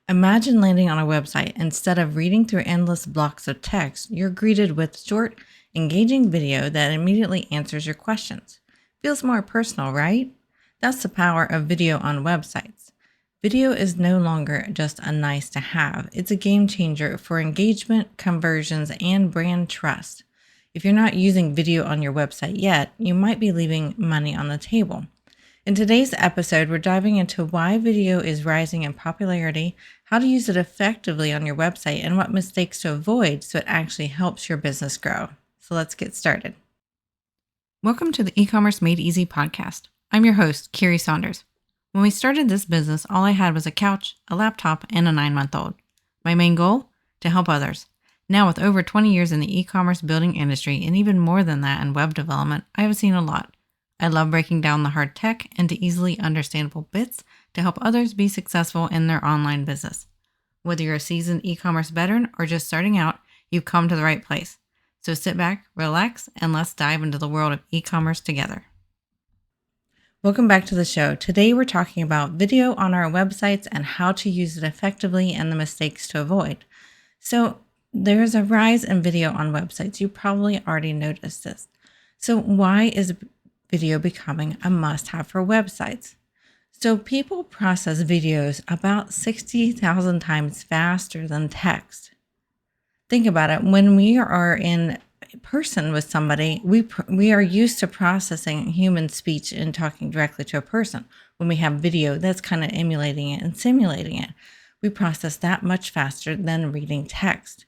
Imagine landing on a website. Instead of reading through endless blocks of text, you're greeted with short, engaging video that immediately answers your questions. Feels more personal, right? That's the power of video on websites. Video is no longer just a nice to have, it's a game changer for engagement, conversions, and brand trust. If you're not using video on your website yet, you might be leaving money on the table. In today's episode, we're diving into why video is rising in popularity, how to use it effectively on your website, and what mistakes to avoid so it actually helps your business grow. So let's get started. Welcome to the E-commerce Made Easy podcast. I'm your host, Carrie Saunders. When we started this business, all I had was a couch, a laptop, and a 9-month-old. My main goal? To help others. Now, with over 20 years in the e-commerce building industry and even more than that in web development, I have seen a lot. I love breaking down the hard tech into easily understandable bits to help others be successful in their online business. Whether you're a seasoned e-commerce veteran or just starting out, you've come to the right place. So sit back, relax, and let's dive into the world of e-commerce together. Welcome back to the show. Today we're talking about video on our websites and how to use it effectively and the mistakes to avoid. So there's a rise in video on websites. You probably already noticed this. So why is video becoming a must-have for websites? So people process videos about 60,000 times faster than text. Think about it. When we are in person with somebody, we are used to processing human speech and talking directly to a person. When we have video, that's kind of emulating it and simulating it. We process that much faster than reading text.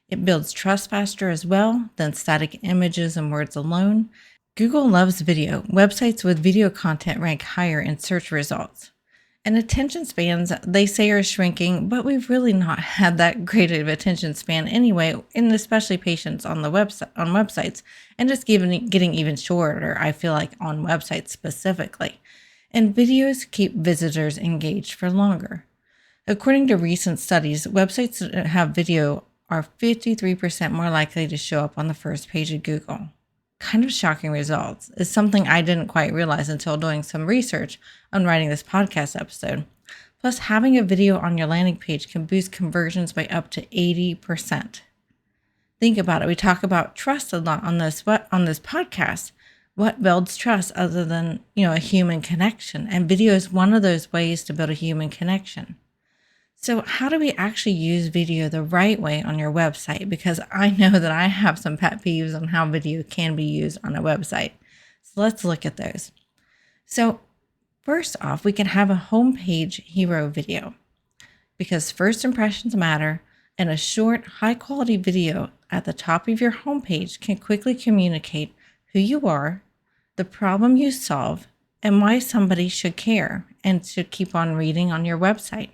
It builds trust faster as well than static images and words alone. Google loves video. Websites with video content rank higher in search results. And attention spans, they say, are shrinking, but we've really not had that great of attention span anyway, and especially patience on websites, and just getting even shorter, I feel like, on websites specifically. And videos keep visitors engaged for longer. According to recent studies, websites that have video are 53% more likely to show up on the first page of Google. Kind of shocking results. It's something I didn't quite realize until doing some research on writing this podcast episode. Plus, having a video on your landing page can boost conversions by up to 80%. Think about it. We talk about trust a lot on this podcast. What builds trust other than, a human connection? And video is one of those ways to build a human connection. So how do we actually use video the right way on your website? Because I know that I have some pet peeves on how video can be used on a website. So let's look at those. So first off, we can have a homepage hero video because first impressions matter, and a short, high-quality video at the top of your homepage can quickly communicate who you are, the problem you solve, and why somebody should care and should keep on reading on your website.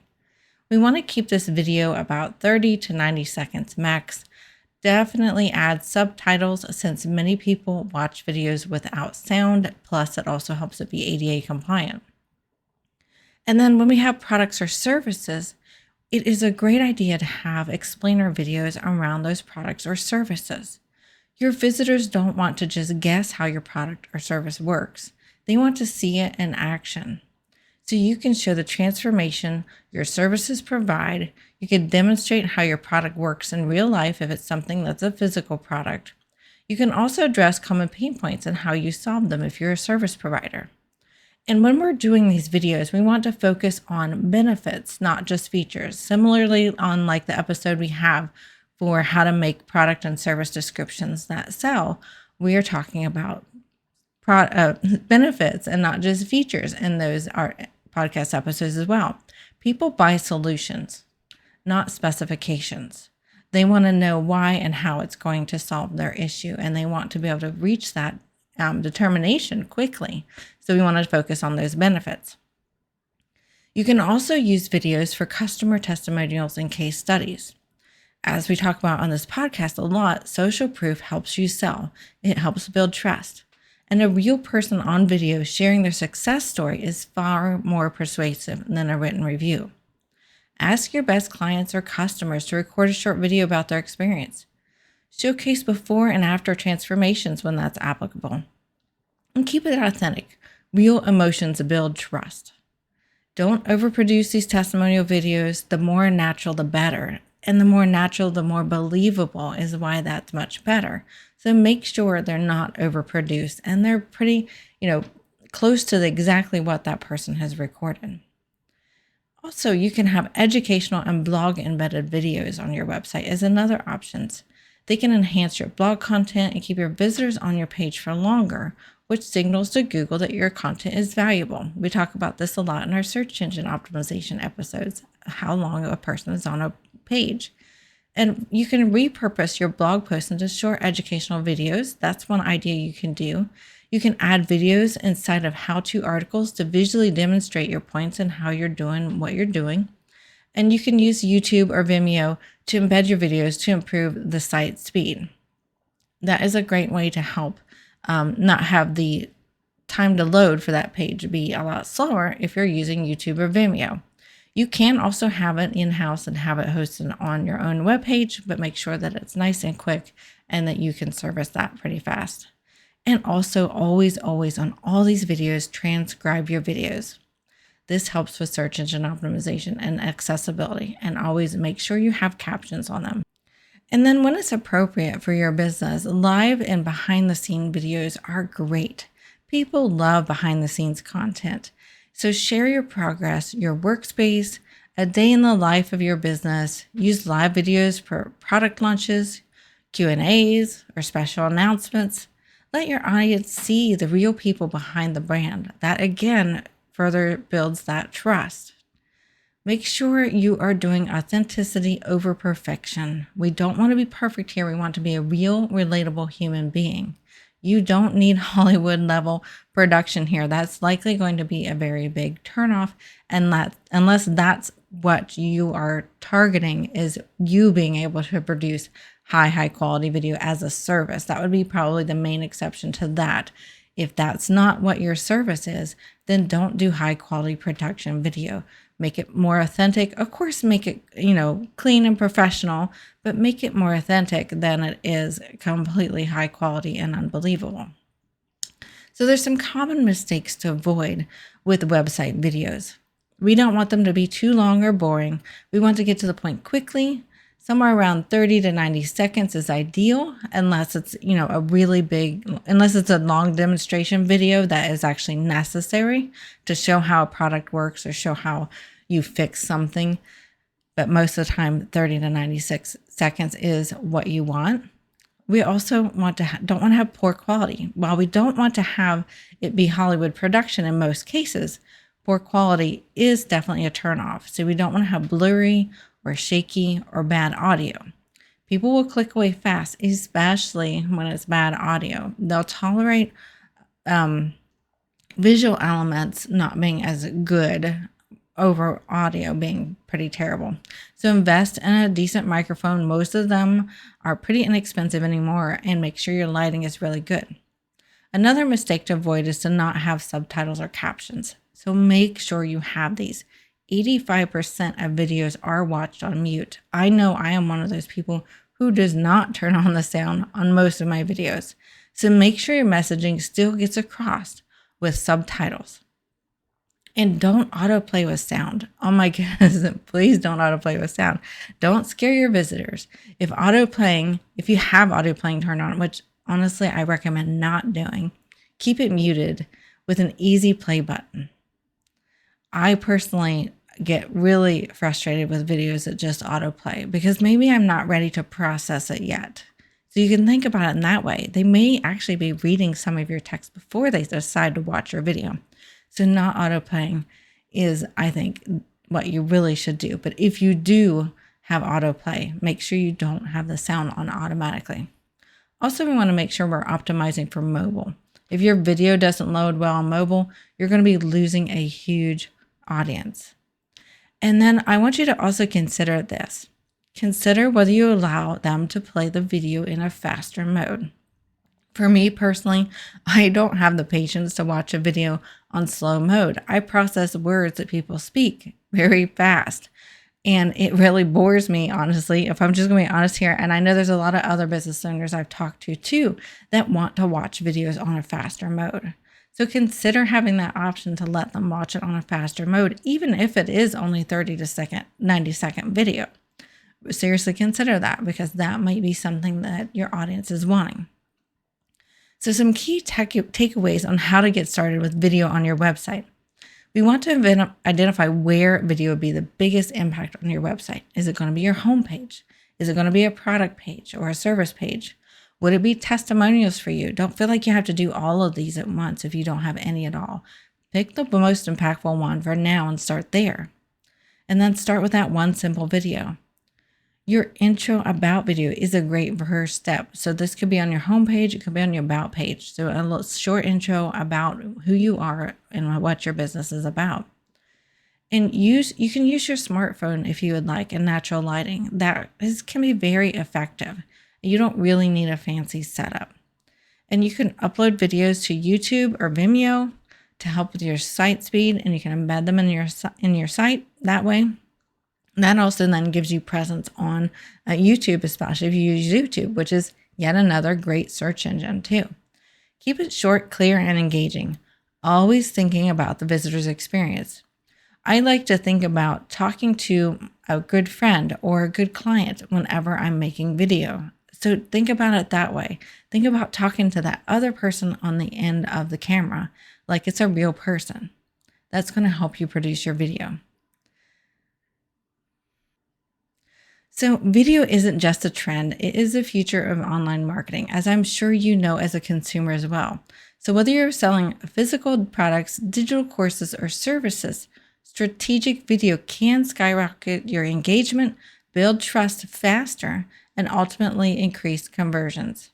We want to keep this video about 30 to 90 seconds max. Definitely add subtitles since many people watch videos without sound, plus it also helps it be ADA compliant. And then when we have products or services, it is a great idea to have explainer videos around those products or services. Your visitors don't want to just guess how your product or service works. They want to see it in action. So you can show the transformation your services provide. You can demonstrate how your product works in real life if it's something that's a physical product. You can also address common pain points and how you solve them if you're a service provider. And when we're doing these videos, we want to focus on benefits, not just features. Similarly, on like the episode we have for how to make product and service descriptions that sell, we are talking about benefits and not just features, and those are podcast episodes as well. People buy solutions, not specifications. They want to know why and how it's going to solve their issue, and they want to be able to reach that determination quickly. So we want to focus on those benefits. You can also use videos for customer testimonials and case studies. As we talk about on this podcast a lot, social proof helps you sell. It helps build trust. And a real person on video sharing their success story is far more persuasive than a written review. Ask your best clients or customers to record a short video about their experience. Showcase before and after transformations when that's applicable. And keep it authentic. Real emotions build trust. Don't overproduce these testimonial videos. The more natural, the better. And the more natural, the more believable is why that's much better. So make sure they're not overproduced and they're pretty, close to exactly what that person has recorded. Also, you can have educational and blog embedded videos on your website as another options. They can enhance your blog content and keep your visitors on your page for longer, which signals to Google that your content is valuable. We talk about this a lot in our search engine optimization episodes, how long a person is on a page. And you can repurpose your blog posts into short educational videos. That's one idea you can do. You can add videos inside of how-to articles to visually demonstrate your points and how you're doing what you're doing. And you can use YouTube or Vimeo to embed your videos to improve the site speed. That is a great way to help not have the time to load for that page be a lot slower if you're using YouTube or Vimeo. You can also have it in-house and have it hosted on your own webpage, but make sure that it's nice and quick and that you can service that pretty fast. And also always on all these videos, transcribe your videos. This helps with search engine optimization and accessibility, and always make sure you have captions on them. And then when it's appropriate for your business, live and behind the scene videos are great. People love behind the scenes content. So share your progress, your workspace, a day in the life of your business. Use live videos for product launches, Q&As, or special announcements. Let your audience see the real people behind the brand. That again further builds that trust. Make sure you are doing authenticity over perfection. We don't want to be perfect here. We want to be a real, relatable human being. You don't need Hollywood level production here. That's likely going to be a very big turnoff, unless that's what you are targeting, is you being able to produce high quality video as a service. That would be probably the main exception to that. If that's not what your service is, then don't do high quality production video. Make it more authentic. Of course, make it, clean and professional, but make it more authentic than it is completely high quality and unbelievable. So there's some common mistakes to avoid with website videos. We don't want them to be too long or boring. We want to get to the point quickly. Somewhere around 30 to 90 seconds is ideal, unless it's, unless it's a long demonstration video that is actually necessary to show how a product works or show how you fix something. But most of the time, 30 to 96 seconds is what you want. We also don't want to have poor quality. While we don't want to have it be Hollywood production in most cases, poor quality is definitely a turnoff. So we don't want to have blurry or shaky or bad audio. People will click away fast, especially when it's bad audio. They'll tolerate visual elements not being as good over audio being pretty terrible. So invest in a decent microphone. Most of them are pretty inexpensive anymore, and make sure your lighting is really good. Another mistake to avoid is to not have subtitles or captions. So make sure you have these. 85% of videos are watched on mute. I know I am one of those people who does not turn on the sound on most of my videos. So make sure your messaging still gets across with subtitles. And don't autoplay with sound. Oh my goodness, please don't autoplay with sound. Don't scare your visitors. If you have autoplaying turned on, which honestly I recommend not doing, keep it muted with an easy play button. I personally get really frustrated with videos that just autoplay because maybe I'm not ready to process it yet. So you can think about it in that way. They may actually be reading some of your text before they decide to watch your video. So not autoplaying is, I think, what you really should do. But if you do have autoplay, make sure you don't have the sound on automatically. Also, we want to make sure we're optimizing for mobile. If your video doesn't load well on mobile, you're going to be losing a huge audience. And then I want you to also consider this. Consider whether you allow them to play the video in a faster mode. For me personally, I don't have the patience to watch a video on slow mode. I process words that people speak very fast. And it really bores me, honestly, if I'm just going to be honest here. And I know there's a lot of other business owners I've talked to too that want to watch videos on a faster mode. So consider having that option to let them watch it on a faster mode, even if it is only 90-second video. Seriously consider that, because that might be something that your audience is wanting. So some key takeaways on how to get started with video on your website. We want to identify where video would be the biggest impact on your website. Is it going to be your homepage? Is it going to be a product page or a service page? Would it be testimonials for you? Don't feel like you have to do all of these at once if you don't have any at all. Pick the most impactful one for now and start there. And then start with that one simple video. Your intro about video is a great first step. So this could be on your homepage, it could be on your about page. So a little short intro about who you are and what your business is about. And you can use your smartphone if you would like, and natural lighting. Can be very effective. You don't really need a fancy setup. And you can upload videos to YouTube or Vimeo to help with your site speed, and you can embed them in your site that way. That also then gives you presence on YouTube, especially if you use YouTube, which is yet another great search engine too. Keep it short, clear, and engaging. Always thinking about the visitor's experience. I like to think about talking to a good friend or a good client whenever I'm making video. So think about it that way. Think about talking to that other person on the end of the camera like it's a real person. That's going to help you produce your video. So video isn't just a trend, it is the future of online marketing, as I'm sure you know as a consumer as well. So whether you're selling physical products, digital courses, or services, strategic video can skyrocket your engagement, build trust faster, and ultimately increase conversions.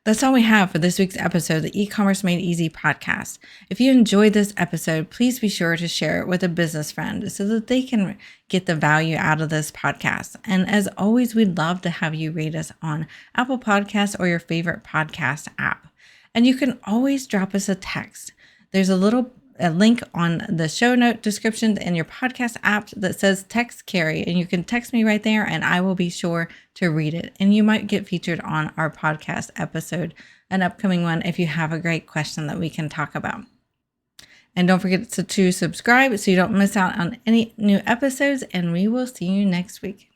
That's all we have for this week's episode of the E-commerce Made Easy podcast. If you enjoyed this episode, please be sure to share it with a business friend so that they can get the value out of this podcast. And as always, we'd love to have you rate us on Apple Podcasts or your favorite podcast app. And you can always drop us a text. There's a link on the show note description in your podcast app that says text Carrie, and you can text me right there and I will be sure to read it. And you might get featured on our podcast episode, an upcoming one, if you have a great question that we can talk about. And don't forget to subscribe so you don't miss out on any new episodes, and we will see you next week.